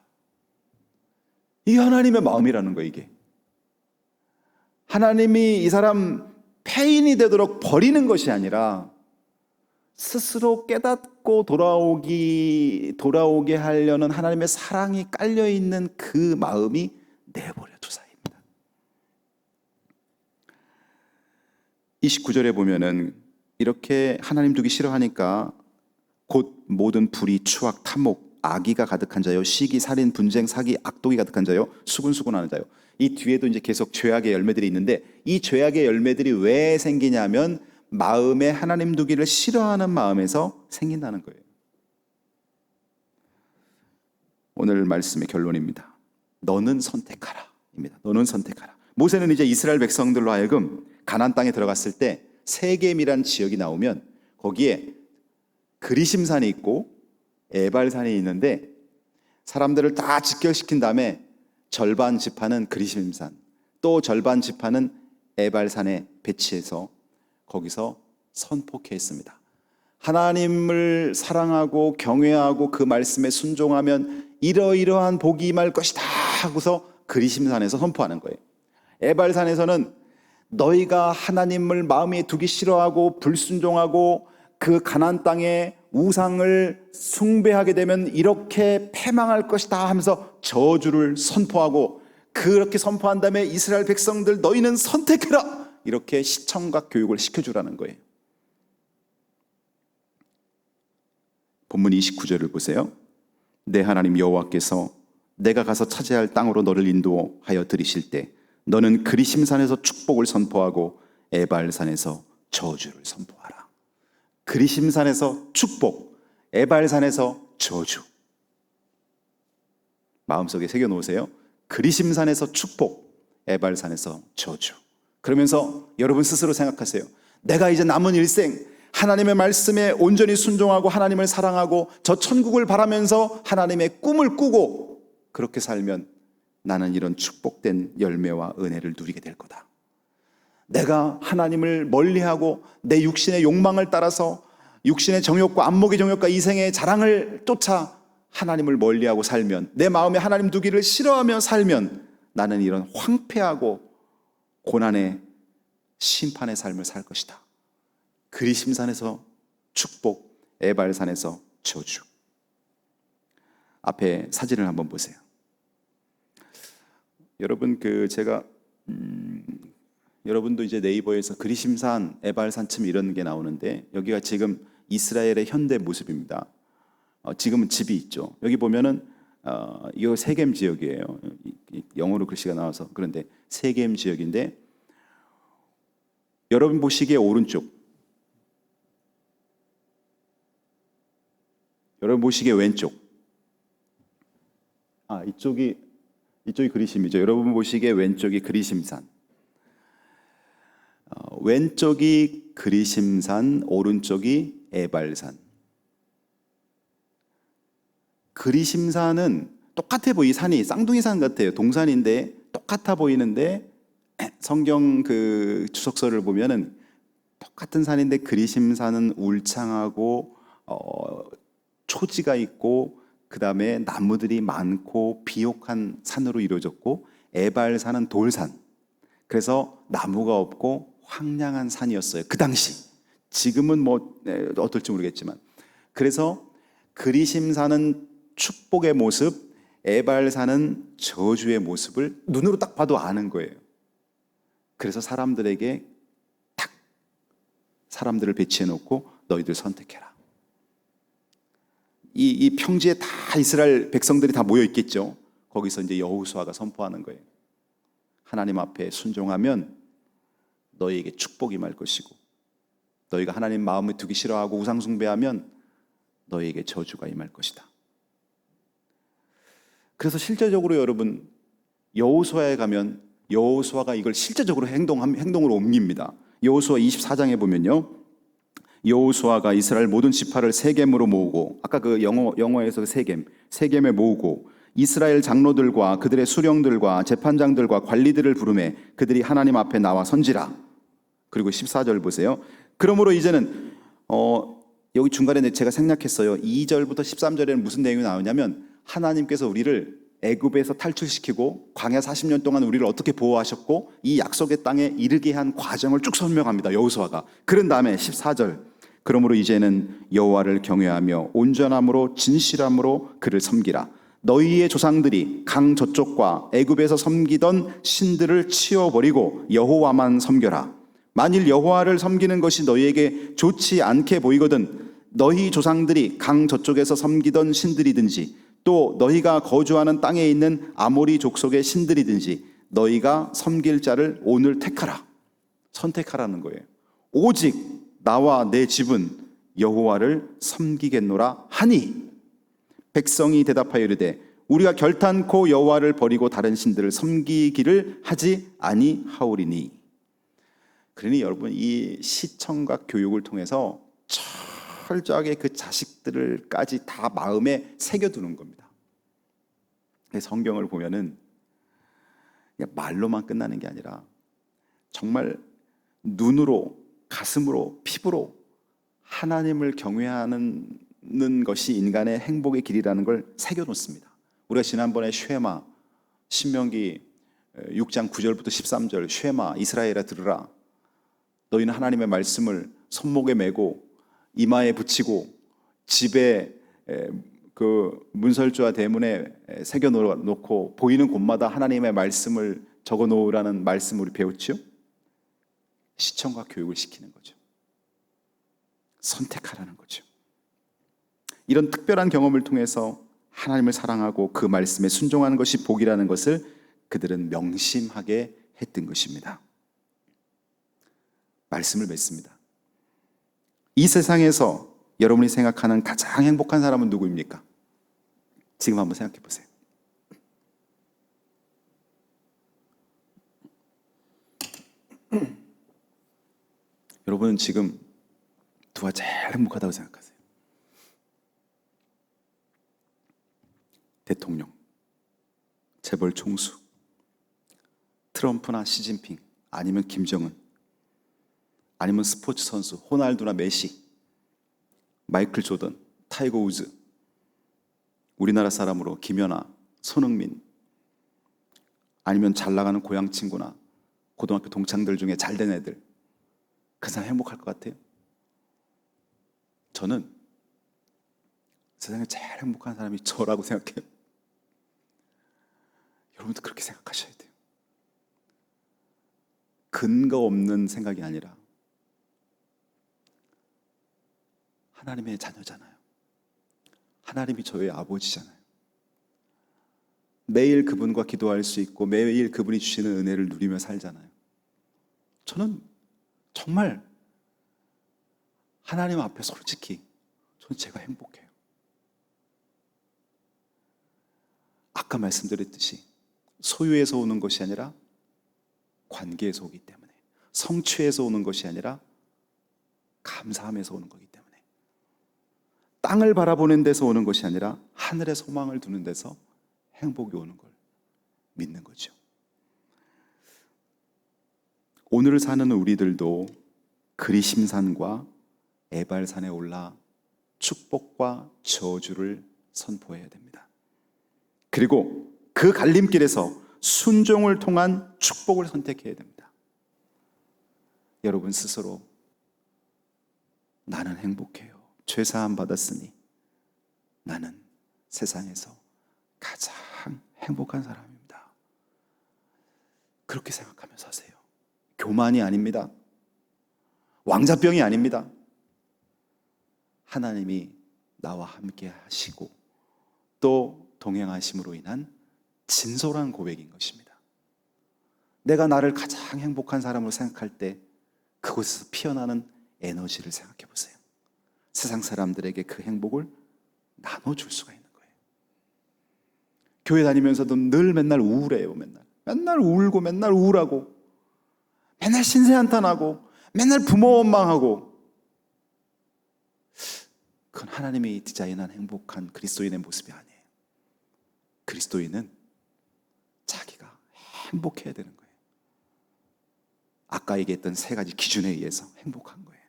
이게 하나님의 마음이라는 거예요. 이게 하나님이 이 사람 폐인이 되도록 버리는 것이 아니라 스스로 깨닫고 돌아오게 하려는 하나님의 사랑이 깔려있는 그 마음이 내버려 두사입니다. 29절에 보면은 이렇게 하나님 두기 싫어하니까 곧 모든 불의, 추악, 탐욕, 악의가 가득한 자요, 시기, 살인, 분쟁, 사기, 악독이 가득한 자요, 수군수군하는 자요. 이 뒤에도 이제 계속 죄악의 열매들이 있는데 이 죄악의 열매들이 왜 생기냐면 마음에 하나님 두기를 싫어하는 마음에서 생긴다는 거예요. 오늘 말씀의 결론입니다. 너는 선택하라 입니다. 너는 선택하라. 모세는 이제 이스라엘 백성들로 하여금 가나안 땅에 들어갔을 때 세겜이란 지역이 나오면 거기에 그리심산이 있고 에발산이 있는데 사람들을 다 직결시킨 다음에 절반 지파는 그리심산, 또 절반 지파는 에발산에 배치해서 거기서 선포케 했습니다. 하나님을 사랑하고 경외하고 그 말씀에 순종하면 이러이러한 복이 임할 것이다 하고서 그리심산에서 선포하는 거예요. 에발산에서는 너희가 하나님을 마음에 두기 싫어하고 불순종하고 그 가나안 땅의 우상을 숭배하게 되면 이렇게 패망할 것이다 하면서 저주를 선포하고, 그렇게 선포한 다음에 이스라엘 백성들 너희는 선택해라 이렇게 시청각 교육을 시켜주라는 거예요. 본문 29절을 보세요. 내 하나님 여호와께서 내가 가서 차지할 땅으로 너를 인도하여 들이실 때 너는 그리심산에서 축복을 선포하고 에발산에서 저주를 선포하라. 그리심산에서 축복, 에발산에서 저주. 마음속에 새겨놓으세요. 그리심산에서 축복, 에발산에서 저주. 그러면서 여러분 스스로 생각하세요. 내가 이제 남은 일생 하나님의 말씀에 온전히 순종하고 하나님을 사랑하고 저 천국을 바라면서 하나님의 꿈을 꾸고 그렇게 살면 나는 이런 축복된 열매와 은혜를 누리게 될 거다. 내가 하나님을 멀리하고 내 육신의 욕망을 따라서 육신의 정욕과 안목의 정욕과 이생의 자랑을 쫓아 하나님을 멀리하고 살면, 내 마음에 하나님 두기를 싫어하며 살면 나는 이런 황폐하고 고난의 심판의 삶을 살 것이다. 그리심산에서 축복, 에발산에서 저주. 앞에 사진을 한번 보세요. 여러분 제가 여러분도 이제 네이버에서 그리심산, 에발산쯤 이런 게 나오는데 여기가 지금 이스라엘의 현대 모습입니다. 지금은 집이 있죠. 여기 보면은 이거 세겜 지역이에요. 영어로 글씨가 나와서 그런데 세겜 지역인데 여러분 보시기에 오른쪽, 여러분 보시기에 왼쪽. 이쪽이 그리심이죠. 여러분 보시기에 왼쪽이 그리심산. 왼쪽이 그리심산, 오른쪽이 에발산. 그리심산은 똑같아 보이 산이 쌍둥이 산 같아요. 동산인데 똑같아 보이는데 성경 그 주석서를 보면은 똑같은 산인데 그리심산은 울창하고 초지가 있고 그 다음에 나무들이 많고 비옥한 산으로 이루어졌고, 에발산은 돌산, 그래서 나무가 없고 황량한 산이었어요. 그 당시. 지금은 어떨지 모르겠지만. 그래서 그리심산은 축복의 모습, 에발산은 저주의 모습을 눈으로 딱 봐도 아는 거예요. 그래서 사람들에게 딱 사람들을 배치해 놓고 너희들 선택해라. 이 평지에 다 이스라엘 백성들이 다 모여 있겠죠. 거기서 이제 여호수아가 선포하는 거예요. 하나님 앞에 순종하면 너희에게 축복이 임할 것이고, 너희가 하나님 마음에 두기 싫어하고 우상 숭배하면 너희에게 저주가 임할 것이다. 그래서 실제적으로 여러분, 여호수아에 가면 여호수아가 이걸 실제적으로 행동으로 옮깁니다. 여호수아 24장에 보면요, 여호수아가 이스라엘 모든 지파를 세겜으로 모으고, 아까 그 영어에서 세겜에 모으고 이스라엘 장로들과 그들의 수령들과 재판장들과 관리들을 부르매 그들이 하나님 앞에 나와 선지라. 그리고 14절 보세요. 그러므로 이제는 여기 중간에 제가 생략했어요. 2절부터 13절에는 무슨 내용이 나오냐면, 하나님께서 우리를 애굽에서 탈출시키고 광야 40년 동안 우리를 어떻게 보호하셨고 이 약속의 땅에 이르게 한 과정을 쭉 설명합니다, 여호수아가. 그런 다음에 14절, 그러므로 이제는 여호와를 경외하며 온전함으로 진실함으로 그를 섬기라. 너희의 조상들이 강 저쪽과 애굽에서 섬기던 신들을 치워버리고 여호와만 섬겨라. 만일 여호와를 섬기는 것이 너희에게 좋지 않게 보이거든 너희 조상들이 강 저쪽에서 섬기던 신들이든지 또 너희가 거주하는 땅에 있는 아모리 족속의 신들이든지 너희가 섬길 자를 오늘 택하라. 선택하라는 거예요. 오직 나와 내 집은 여호와를 섬기겠노라 하니, 백성이 대답하여 이르되 우리가 결탄코 여호와를 버리고 다른 신들을 섬기기를 하지 아니하오리니. 그러니 여러분, 이 시청각 교육을 통해서 철저하게 그 자식들을까지 다 마음에 새겨두는 겁니다. 성경을 보면은 그냥 말로만 끝나는 게 아니라 정말 눈으로, 가슴으로, 피부로 하나님을 경외하는 것이 인간의 행복의 길이라는 걸 새겨놓습니다. 우리가 지난번에 쉐마, 신명기 6장 9절부터 13절, 쉐마 이스라엘아 들으라. 너희는 하나님의 말씀을 손목에 메고 이마에 붙이고 집에 그 문설주와 대문에 새겨 놓고 보이는 곳마다 하나님의 말씀을 적어 놓으라는 말씀을 우리 배웠죠? 시청각 교육을 시키는 거죠. 선택하라는 거죠. 이런 특별한 경험을 통해서 하나님을 사랑하고 그 말씀에 순종하는 것이 복이라는 것을 그들은 명심하게 했던 것입니다. 말씀을 맺습니다. 이 세상에서 여러분이 생각하는 가장 행복한 사람은 누구입니까? 지금 한번 생각해 보세요. 여러분은 지금 누가 제일 행복하다고 생각하세요? 대통령, 재벌 총수, 트럼프나 시진핑, 아니면 김정은, 아니면 스포츠 선수 호날두나 메시, 마이클 조던, 타이거 우즈, 우리나라 사람으로 김연아, 손흥민, 아니면 잘 나가는 고향 친구나 고등학교 동창들 중에 잘된 애들, 그 사람 행복할 것 같아요? 저는 세상에 제일 행복한 사람이 저라고 생각해요. 여러분도 그렇게 생각하셔야 돼요. 근거 없는 생각이 아니라 하나님의 자녀잖아요. 하나님이 저의 아버지잖아요. 매일 그분과 기도할 수 있고 매일 그분이 주시는 은혜를 누리며 살잖아요. 저는 정말 하나님 앞에 솔직히 저는 제가 행복해요. 아까 말씀드렸듯이 소유에서 오는 것이 아니라 관계에서 오기 때문에, 성취에서 오는 것이 아니라 감사함에서 오는 거기 때문에, 땅을 바라보는 데서 오는 것이 아니라 하늘의 소망을 두는 데서 행복이 오는 걸 믿는 거죠. 오늘을 사는 우리들도 그리심산과 에발산에 올라 축복과 저주를 선포해야 됩니다. 그리고 그 갈림길에서 순종을 통한 축복을 선택해야 됩니다. 여러분 스스로 나는 행복해요. 죄사함 받았으니 나는 세상에서 가장 행복한 사람입니다. 그렇게 생각하면서 사세요. 교만이 아닙니다. 왕자병이 아닙니다. 하나님이 나와 함께 하시고 또 동행하심으로 인한 진솔한 고백인 것입니다. 내가 나를 가장 행복한 사람으로 생각할 때 그곳에서 피어나는 에너지를 생각해 보세요. 세상 사람들에게 그 행복을 나눠줄 수가 있는 거예요. 교회 다니면서도 늘 맨날 우울해요. 맨날 울고 맨날 우울하고 맨날 신세한탄하고 맨날 부모 원망하고, 그건 하나님이 디자인한 행복한 그리스도인의 모습이 아니에요. 그리스도인은 자기가 행복해야 되는 거예요. 아까 얘기했던 세 가지 기준에 의해서 행복한 거예요.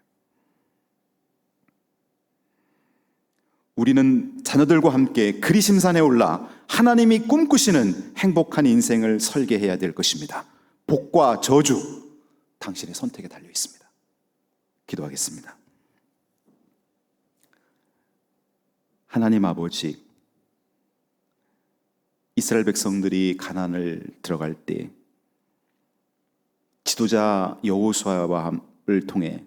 우리는 자녀들과 함께 그리심산에 올라 하나님이 꿈꾸시는 행복한 인생을 설계해야 될 것입니다. 복과 저주, 당신의 선택에 달려 있습니다. 기도하겠습니다. 하나님 아버지, 이스라엘 백성들이 가나안을 들어갈 때 지도자 여호수아를 통해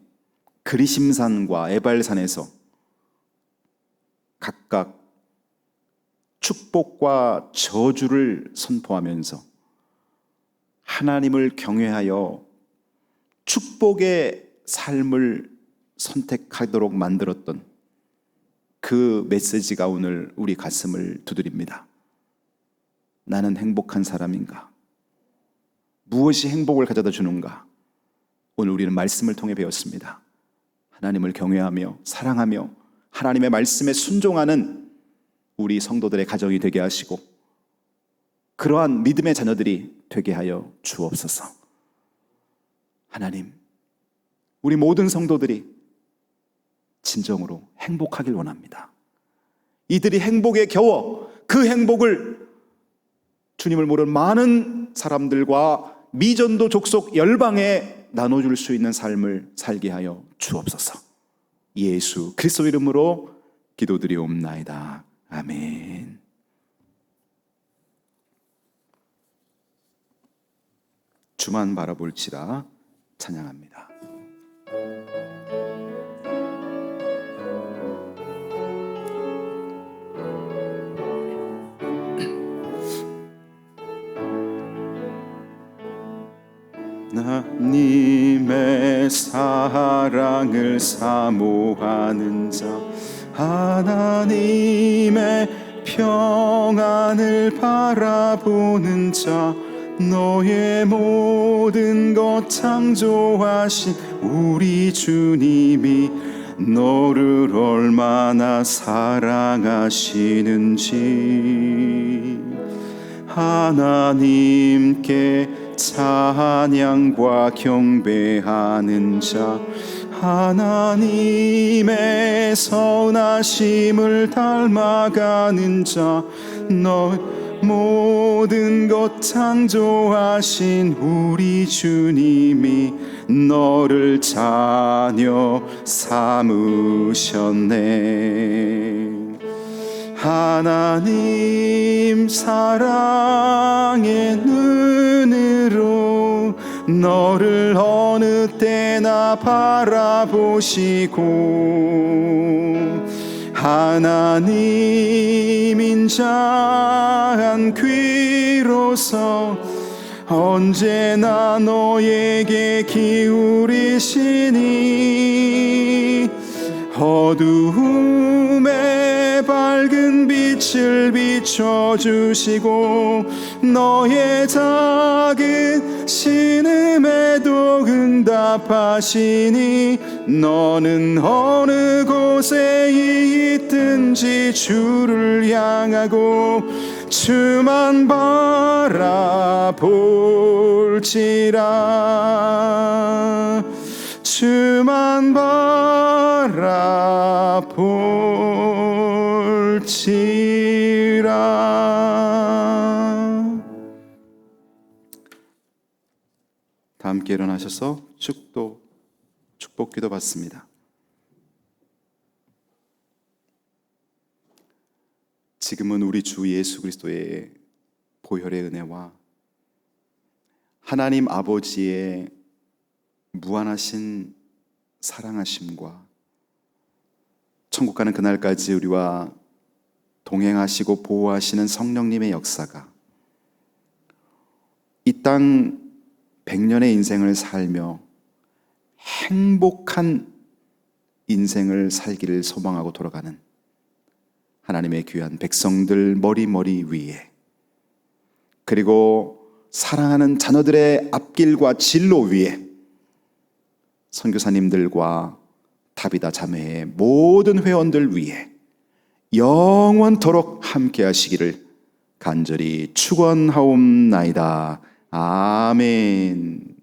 그리심산과 에발산에서 각각 축복과 저주를 선포하면서 하나님을 경외하여 축복의 삶을 선택하도록 만들었던 그 메시지가 오늘 우리 가슴을 두드립니다. 나는 행복한 사람인가? 무엇이 행복을 가져다 주는가? 오늘 우리는 말씀을 통해 배웠습니다. 하나님을 경외하며 사랑하며 하나님의 말씀에 순종하는 우리 성도들의 가정이 되게 하시고 그러한 믿음의 자녀들이 되게 하여 주옵소서. 하나님, 우리 모든 성도들이 진정으로 행복하길 원합니다. 이들이 행복에 겨워 그 행복을 주님을 모르는 많은 사람들과 미전도 족속 열방에 나눠줄 수 있는 삶을 살게 하여 주옵소서. 예수 그리스도 이름으로 기도드리옵나이다. 아멘. 주만 바라볼지라 찬양합니다. 하나님의 사랑을 사모하는 자, 하나님의 평안을 바라보는 자, 너의 모든 것 창조하신 우리 주님이 너를 얼마나 사랑하시는지 하나님께 찬양과 경배하는 자, 하나님의 선하심을 닮아가는 자, 너 모든 것 창조하신 우리 주님이 너를 자녀 삼으셨네. 하나님 사랑의 눈으로 너를 어느 때나 바라보시고 하나님 인자한 귀로서 언제나 너에게 기울이시니 어두움에 밝은 빛을 비춰주시고 너의 작은 신음에도 응답하시니 너는 어느 곳에 있든지 주를 향하고 주만 바라볼지라. 주만 바라볼지라. 다 함께 일어나셔서 축복 기도 받습니다. 지금은 우리 주 예수 그리스도의 보혈의 은혜와 하나님 아버지의 무한하신 사랑하심과 천국 가는 그날까지 우리와 동행하시고 보호하시는 성령님의 역사가 이 땅 100년의 인생을 살며 행복한 인생을 살기를 소망하고 돌아가는 하나님의 귀한 백성들 머리 위에, 그리고 사랑하는 자녀들의 앞길과 진로 위에 선교사님들과 다비다 자매의 모든 회원들 위에 영원토록 함께 하시기를 간절히 축원하옵나이다. 아멘.